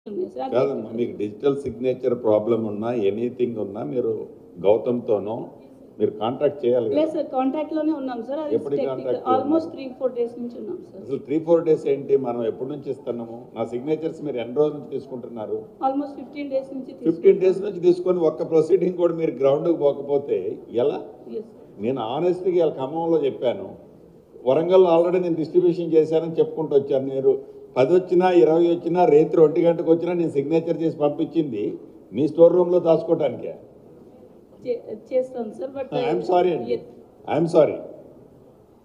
కాదమ్మా, మీకు digital signature problem ఉన్నా ఎనీథింగ్ ఉన్నా మీరు గౌతమ్తోనో మీరు కాంటాక్ట్ చేయాలి కదా. లేదు సార్, కాంటాక్ట్ లోనే ఉన్నాం సార్. ఎప్పటి కాంటాక్ట్? ఆల్మోస్ట్ 3-4 డేస్ నుంచి ఉన్నాం సార్. అసలు 3-4 డేస్ ఏంటి, మనం ఎప్పటి నుంచి ఇస్తున్నాము? నా సిగ్నేచర్స్ మీరు ఎన్ని రోజుల నుంచి తీసుకుంటున్నారు? ఆల్మోస్ట్ 15 డేస్ నుంచి 15 డేస్ నుంచి తీసుకొని ఒక్క ప్రొసీడింగ్ కూడా మీరు గ్రౌండ్కి పోకపోతే ఎలా? నేను ఆనెస్ట్గా ఇలా ఖమ్మంలో చెప్పాను, వరంగల్లో ఆల్రెడీ నేను డిస్ట్రిబ్యూషన్ చేశానని చెప్పుకుంటూ వచ్చాను. మీరు 10 వచ్చినా 20 వచ్చినా రేత్రి 1 గంటకు వచ్చినా నేను సిగ్నేచర్ చేసి పంపించింది మీ స్టోర్ రూమ్లో దాచుకోవడానికే. చేస్తాం సార్. బట్ ఐఎమ్ సారీ అండి, ఐఎమ్ సారీ.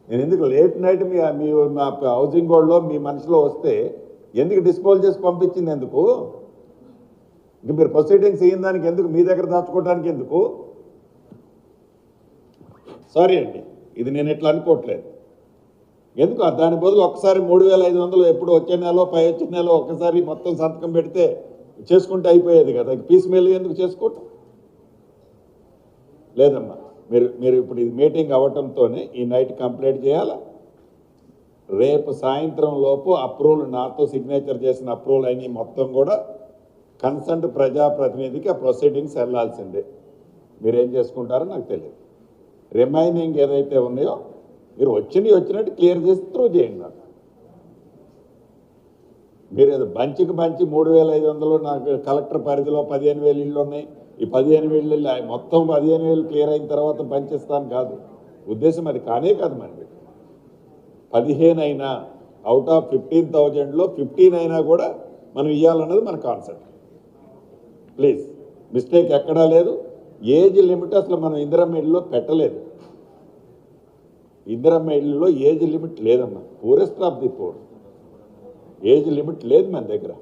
నేను ఎందుకు లేట్ నైట్ మీ మా హౌసింగ్ బోర్డులో మీ మనసులో వస్తే ఎందుకు డిస్పోజ్ చేసి పంపించింది ఎందుకు? ఇంక మీరు ప్రొసీడింగ్స్ అయిన దానికి ఎందుకు మీ దగ్గర దాచుకోవడానికి ఎందుకు? సారీ అండి, ఇది నేను ఎట్లా అనుకోవట్లేదు. ఎందుకు దాని బదులు ఒక్కసారి 3500 ఎప్పుడు వచ్చే నెలలో పై వచ్చే నెలలో ఒక్కసారి మొత్తం సంతకం పెడితే చేసుకుంటే అయిపోయేది కదా. పీస్ మేలు ఎందుకు చేసుకోవటం? లేదమ్మా, మీరు ఇప్పుడు ఇది మీటింగ్ అవ్వటంతోనే ఈ నైట్ కంప్లీట్ చేయాలా. రేపు సాయంత్రం లోపు అప్రూవల్, నాతో సిగ్నేచర్ చేసిన అప్రూవల్ అయిన మొత్తం కూడా కన్సర్న్ ప్రజాప్రతినిధికి ఆ ప్రొసీడింగ్స్ వెళ్ళాల్సిందే. మీరేం చేసుకుంటారో నాకు తెలియదు. రిమైనింగ్ ఏదైతే ఉన్నాయో మీరు వచ్చినట్టు క్లియర్ చేసి త్రూ చేయండి. నాకు మీరు ఏదో బంచికి బంచి 3500 నాకు కలెక్టర్ పరిధిలో 15,000 ఇళ్ళు ఉన్నాయి, ఈ 15,000 మొత్తం 15,000 క్లియర్ అయిన తర్వాత పంచిస్తాను కాదు ఉద్దేశం. అది కానే కాదు. మనకి 15 అయినా అవుట్ ఆఫ్ 15,000లో 15 అయినా కూడా మనం ఇవ్వాలన్నది మన కాన్సెప్ట్. ప్లీజ్, మిస్టేక్ ఎక్కడా లేదు. ఏజ్ లిమిట్ అసలు మనం ఇందిరమ్మ ఇళ్ళలో పెట్టలేదు. ఇందిరమ్మ ఇళ్ళలో ఏజ్ లిమిట్ లేదమ్మా. Poorest of the poor, age limit లేదు మన దగ్గర.